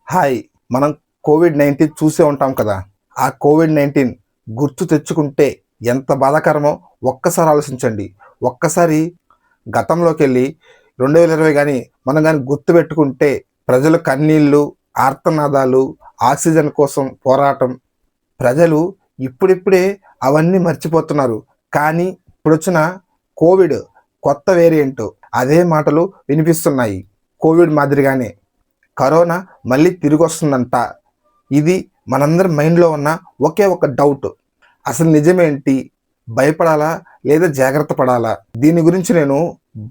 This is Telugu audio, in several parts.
హాయ్. మనం కోవిడ్-19 చూసే ఉంటాం కదా! ఆ కోవిడ్-19 గుర్తు తెచ్చుకుంటే ఎంత బాధాకరమో ఒక్కసారి ఆలోచించండి. ఒక్కసారి గతంలోకెళ్ళి 2020 గాని మనం గాని గుర్తుపెట్టుకుంటే ప్రజల కన్నీళ్ళు, ఆర్తనాదాలు, ఆక్సిజన్ కోసం పోరాటం. ప్రజలు ఇప్పుడిప్పుడే అవన్నీ మర్చిపోతున్నారు. కానీ ఇప్పుడొచ్చిన కోవిడ్ కొత్త వేరియంట్ అదే మాటలు వినిపిస్తున్నాయి. కోవిడ్ మాదిరిగానే కరోనా మళ్ళీ తిరిగొస్తుందంట. ఇది మనందరి మైండ్‌లో ఉన్న ఒకే ఒక డౌట్. అసలు నిజమేంటి? భయపడాలా? లేదా జాగ్రత్త పడాలా? దీని గురించి నేను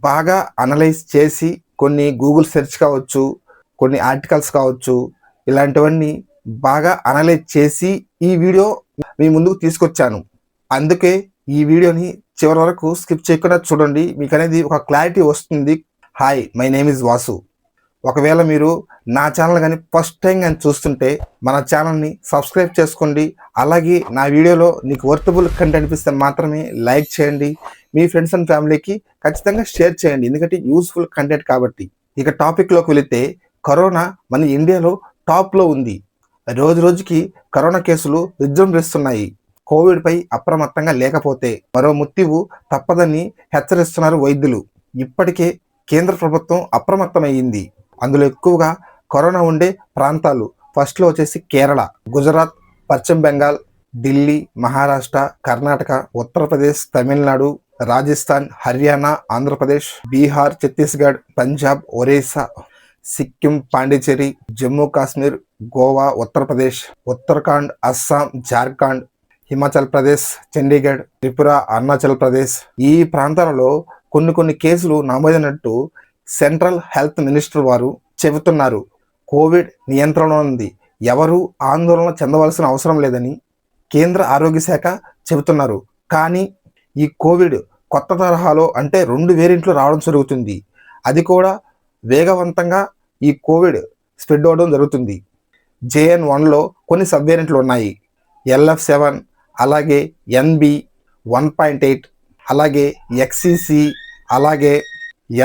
బాగా అనలైజ్ చేసి కొన్ని గూగుల్ సెర్చ్ కావచ్చు, కొన్ని ఆర్టికల్స్ కావచ్చు, ఇలాంటివన్నీ బాగా అనలైజ్ చేసి ఈ వీడియో మీ ముందుకు తీసుకొచ్చాను. అందుకే ఈ వీడియోని చివరి వరకు స్కిప్ చేయకుండా చూడండి. మీకనేది ఒక క్లారిటీ వస్తుంది. Hi, my name is Vasu. ఒకవేళ మీరు నా ఛానల్ కానీ ఫస్ట్ టైం కానీ చూస్తుంటే మన ఛానల్ని సబ్స్క్రైబ్ చేసుకోండి. అలాగే నా వీడియోలో నీకు వర్తబుల్ కంటెంట్ అనిపిస్తే మాత్రమే లైక్ చేయండి. మీ ఫ్రెండ్స్ అండ్ ఫ్యామిలీకి ఖచ్చితంగా షేర్ చేయండి, ఎందుకంటే యూస్ఫుల్ కంటెంట్ కాబట్టి. ఇక టాపిక్లోకి వెళితే, కరోనా మన ఇండియాలో టాప్లో ఉంది. రోజు రోజుకి కరోనా కేసులు విజృంభిస్తున్నాయి. కోవిడ్పై అప్రమత్తంగా లేకపోతే మరో మృత్యువు తప్పదని హెచ్చరిస్తున్నారు వైద్యులు. ఇప్పటికే కేంద్ర ప్రభుత్వం అప్రమత్తమయ్యింది. అందులో ఎక్కువగా కరోనా ఉండే ప్రాంతాలు ఫస్ట్లో వచ్చేసి కేరళ, గుజరాత్, పశ్చిమ బెంగాల్, ఢిల్లీ, మహారాష్ట్ర, కర్ణాటక, ఉత్తరప్రదేశ్, తమిళనాడు, రాజస్థాన్, హర్యానా, ఆంధ్రప్రదేశ్, బీహార్, ఛత్తీస్గఢ్, పంజాబ్, ఒరిస్సా, సిక్కిం, పాండిచేరి, జమ్మూ కాశ్మీర్, గోవా, ఉత్తరప్రదేశ్, ఉత్తరాఖండ్, అస్సాం, జార్ఖండ్, హిమాచల్ ప్రదేశ్, చండీగఢ్, త్రిపుర, అరుణాచల్ ప్రదేశ్. ఈ ప్రాంతాలలో కొన్ని కేసులు నమోదైనట్టు సెంట్రల్ హెల్త్ మినిస్టర్ వారు చెబుతున్నారు. కోవిడ్ నియంత్రణ ఉంది, ఎవరూ ఆందోళన చెందవలసిన అవసరం లేదని కేంద్ర ఆరోగ్య శాఖ చెబుతున్నారు. కానీ ఈ కోవిడ్ కొత్త తరహాలో అంటే 2 వేరియంట్లు రావడం జరుగుతుంది. అది కూడా వేగవంతంగా ఈ కోవిడ్ స్ప్రెడ్ అవ్వడం జరుగుతుంది. JN1లో కొన్ని సబ్ వేరియంట్లు ఉన్నాయి. LF7, అలాగే NB1.8, అలాగే XCC, అలాగే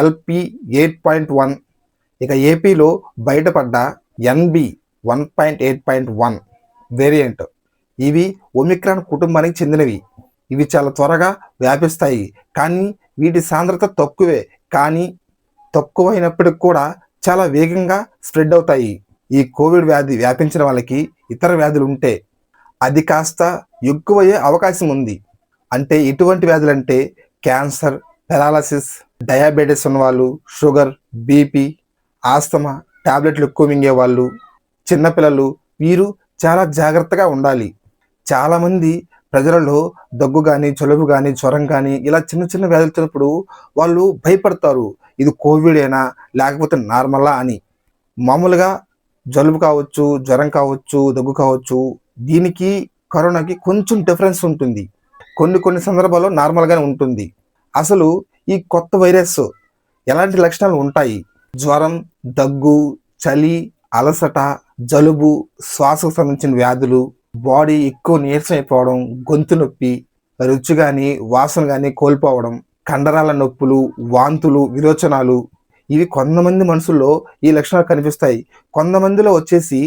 LP8.1. ఇక ఏపీలో బయటపడ్డ NB1.8.1 వేరియంట్. ఇవి ఒమిక్రాన్ కుటుంబానికి చెందినవి. ఇవి చాలా త్వరగా వ్యాపిస్తాయి, కానీ వీటి సాంద్రత తక్కువే. కానీ తక్కువైనప్పటికి కూడా చాలా వేగంగా స్ప్రెడ్ అవుతాయి. ఈ కోవిడ్ వ్యాధి వ్యాపించిన వాళ్ళకి ఇతర వ్యాధులు ఉంటే అది కాస్త ఎక్కువయ్యే అవకాశం ఉంది. అంటే ఎటువంటి వ్యాధులంటే క్యాన్సర్, పెరాలసిస్, డయాబెటీస్ ఉన్నవాళ్ళు, షుగర్, బీపీ, ఆస్తమా, టాబ్లెట్లు ఎక్కువ మింగేవాళ్ళు, చిన్నపిల్లలు, వీరు చాలా జాగ్రత్తగా ఉండాలి. చాలామంది ప్రజలలో దగ్గు కానీ, జలుబు కానీ, జ్వరం కానీ ఇలా చిన్న చిన్న వ్యాధులు వచ్చినప్పుడు వాళ్ళు భయపడతారు. ఇది కోవిడేనా లేకపోతే నార్మలా అని. మామూలుగా జలుబు కావచ్చు, జ్వరం కావచ్చు, దగ్గు కావచ్చు, దీనికి కరోనాకి కొంచెం డిఫరెన్స్ ఉంటుంది. కొన్ని సందర్భాల్లో నార్మల్గానే ఉంటుంది. అసలు ఈ కొత్త వైరస్ ఎలాంటి లక్షణాలు ఉంటాయి? జ్వరం, దగ్గు, చలి, అలసట, జలుబు, శ్వాసకు సంబంధించిన వ్యాధులు, బాడీ ఎక్కువ నీరసం అయిపోవడం, గొంతు నొప్పి, రుచి కానీ వాసన కానీ కోల్పోవడం, కండరాల నొప్పులు, వాంతులు, విరోచనాలు. ఇవి కొంతమంది మనుషుల్లో ఈ లక్షణాలు కనిపిస్తాయి. కొంతమందిలో వచ్చేసి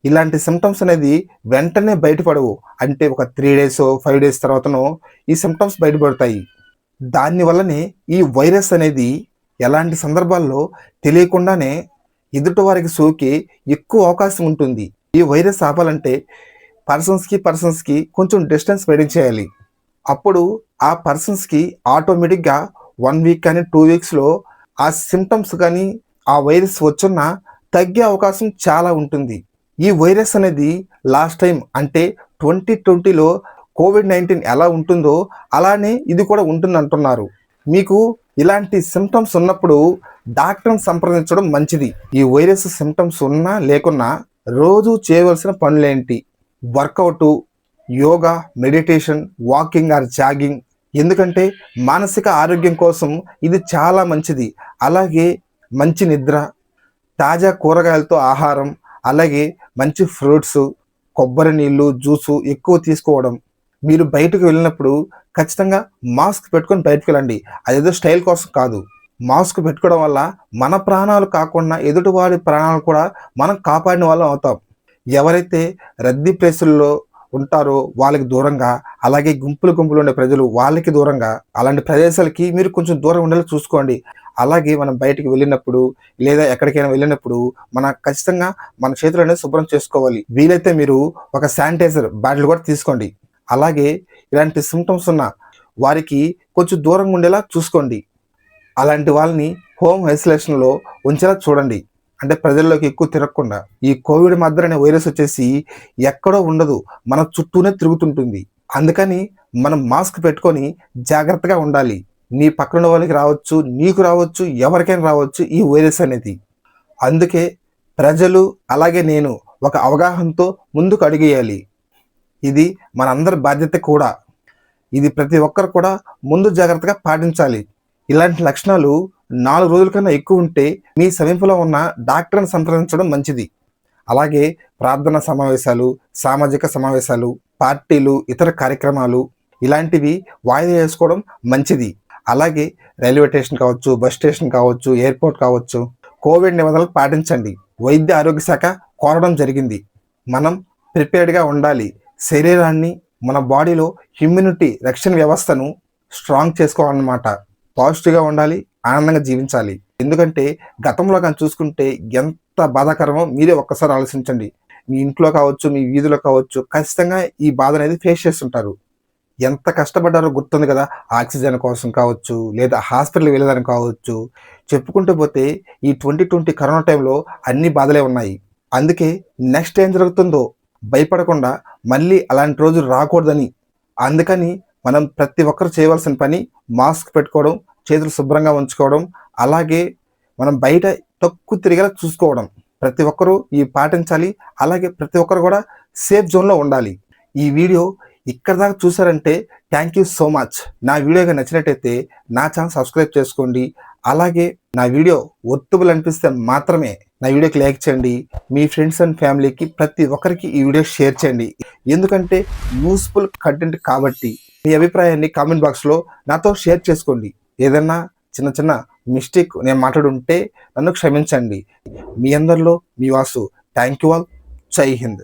ఇలాంటి సిమ్టమ్స్ అనేది వెంటనే బయటపడవు. అంటే ఒక 3 days 5 days తర్వాతనో ఈ సిమ్టమ్స్ బయటపడతాయి. దానివల్లనే ఈ వైరస్ అనేది ఎలాంటి సందర్భాల్లో తెలియకుండానే ఎదుటి వారికి సోకే ఎక్కువ అవకాశం ఉంటుంది. ఈ వైరస్ ఆపాలంటే పర్సన్స్కి కొంచెం డిస్టెన్స్ మెయింటైన్ చేయాలి. అప్పుడు ఆ పర్సన్స్కి ఆటోమేటిక్గా 1 week కానీ 2 weeksలో ఆ సిమ్టమ్స్ కానీ ఆ వైరస్ వచ్చున్న తగ్గే అవకాశం చాలా ఉంటుంది. ఈ వైరస్ అనేది లాస్ట్ టైం అంటే 2020లో కోవిడ్-19 ఎలా ఉంటుందో అలానే ఇది కూడా ఉంటుంది అంటున్నారు. మీకు ఇలాంటి సిమ్టమ్స్ ఉన్నప్పుడు డాక్టర్ని సంప్రదించడం మంచిది. ఈ వైరస్ సిమ్టమ్స్ ఉన్నా లేకున్నా రోజు చేయవలసిన పనులేంటి? Workout, yoga, meditation, walking or jogging. ఎందుకంటే మానసిక ఆరోగ్యం కోసం ఇది చాలా మంచిది. అలాగే మంచి నిద్ర, తాజా కూరగాయలతో ఆహారం, అలాగే మంచి ఫ్రూట్స్, కొబ్బరి నీళ్ళు, జ్యూసు ఎక్కువ తీసుకోవడం. మీరు బయటకు వెళ్ళినప్పుడు ఖచ్చితంగా మాస్క్ పెట్టుకొని బయటకు వెళ్ళండి. అదేదో స్టైల్ కోసం కాదు. మాస్క్ పెట్టుకోవడం వల్ల మన ప్రాణాలు కాకుండా ఎదుటివారి ప్రాణాలు కూడా మనం కాపాడిన వాళ్ళం అవుతాం. ఎవరైతే రద్దీ ప్లేసుల్లో ఉంటారో వాళ్ళకి దూరంగా, అలాగే గుంపులు ఉండే ప్రజలు వాళ్ళకి దూరంగా, అలాంటి ప్రదేశాలకి మీరు కొంచెం దూరం ఉండేలా చూసుకోండి. అలాగే మనం బయటికి వెళ్ళినప్పుడు లేదా ఎక్కడికైనా వెళ్ళినప్పుడు ఖచ్చితంగా మన చేతులు అనేది శుభ్రం చేసుకోవాలి. వీలైతే మీరు ఒక శానిటైజర్ బాటిల్ కూడా తీసుకోండి. అలాగే ఇలాంటి సింప్టమ్స్ ఉన్న వారికి కొంచెం దూరంగా ఉండేలా చూసుకోండి. అలాంటి వాళ్ళని హోమ్ ఐసోలేషన్లో ఉంచేలా చూడండి. అంటే ప్రజల్లోకి ఎక్కువ తిరగకుండా. ఈ కోవిడ్ మద్దతు అనే వైరస్ వచ్చేసి ఎక్కడో ఉండదు, మన చుట్టూనే తిరుగుతుంటుంది. అందుకని మనం మాస్క్ పెట్టుకొని జాగ్రత్తగా ఉండాలి. నీ పక్కన వాళ్ళకి రావచ్చు, నీకు రావచ్చు, ఎవరికైనా రావచ్చు ఈ వైరస్ అనేది. అందుకే ప్రజలు అలాగే నేను ఒక అవగాహనతో ముందుకు అడుగేయాలి. ఇది మనందరి బాధ్యత కూడా. ఇది ప్రతి ఒక్కరు కూడా ముందు జాగ్రత్తగా పాటించాలి. ఇలాంటి లక్షణాలు 4 రోజుల కన్నా ఎక్కువ ఉంటే మీ సమీపంలో ఉన్న డాక్టర్ని సంప్రదించడం మంచిది. అలాగే ప్రార్థనా సమావేశాలు, సామాజిక సమావేశాలు, పార్టీలు, ఇతర కార్యక్రమాలు ఇలాంటివి వాయిదా వేసుకోవడం మంచిది. అలాగే రైల్వే స్టేషన్ కావచ్చు, బస్ స్టేషన్ కావచ్చు, ఎయిర్పోర్ట్ కావచ్చు, కోవిడ్ నిబంధనలు పాటించండి. వైద్య ఆరోగ్య శాఖ కోరడం జరిగింది. మనం ప్రిపేర్డ్గా ఉండాలి. శరీరాన్ని, మన బాడీలో ఇమ్యూనిటీ రక్షణ వ్యవస్థను స్ట్రాంగ్ చేసుకోవాలన్నమాట. పాజిటివ్గా ఉండాలి, ఆనందంగా జీవించాలి. ఎందుకంటే గతంలో కానీ చూసుకుంటే ఎంత బాధాకరమో మీరే ఒక్కసారి ఆలోచించండి. మీ ఇంట్లో కావచ్చు, మీ వీధిలో కావచ్చు, ఖచ్చితంగా ఈ బాధ అనేది ఫేస్ చేస్తుంటారు. ఎంత కష్టపడ్డారో గుర్తుంది కదా. ఆక్సిజన్ కోసం కావచ్చు, లేదా హాస్పిటల్కి వెళ్ళేదానికి కావచ్చు, చెప్పుకుంటూ పోతే ఈ 2020 కరోనా టైంలో అన్ని బాధలే ఉన్నాయి. అందుకే నెక్స్ట్ ఏం జరుగుతుందో భయపడకుండా మళ్ళీ అలాంటి రోజులు రాకూడదని, అందుకని మనం ప్రతి ఒక్కరు చేయవలసిన పని మాస్క్ పెట్టుకోవడం, చేతులు శుభ్రంగా ఉంచుకోవడం, అలాగే మనం బయట తక్కువ తిరిగేలా చూసుకోవడం. ప్రతి ఒక్కరూ ఇవి పాటించాలి. అలాగే ప్రతి ఒక్కరు కూడా సేఫ్ జోన్లో ఉండాలి. ఈ వీడియో ఇక్కడ దాకా చూసారంటే థ్యాంక్ యూ సో మచ్. నా వీడియోగా నచ్చినట్టయితే నా ఛానల్ సబ్స్క్రైబ్ చేసుకోండి. అలాగే నా వీడియో వర్తబుల్ అనిపిస్తే మాత్రమే నా వీడియోకి లైక్ చేయండి. మీ ఫ్రెండ్స్ అండ్ ఫ్యామిలీకి ప్రతి ఒక్కరికి ఈ వీడియో షేర్ చేయండి. ఎందుకంటే యూస్ఫుల్ కంటెంట్ కాబట్టి. మీ అభిప్రాయాన్ని కామెంట్ బాక్స్లో నాతో షేర్ చేసుకోండి. ఏదన్నా చిన్న మిస్టేక్ నేను మాట్లాడుంటే నన్ను క్షమించండి. మీ అందరిలో మీ వాసు. Thank you all. జై హింద్.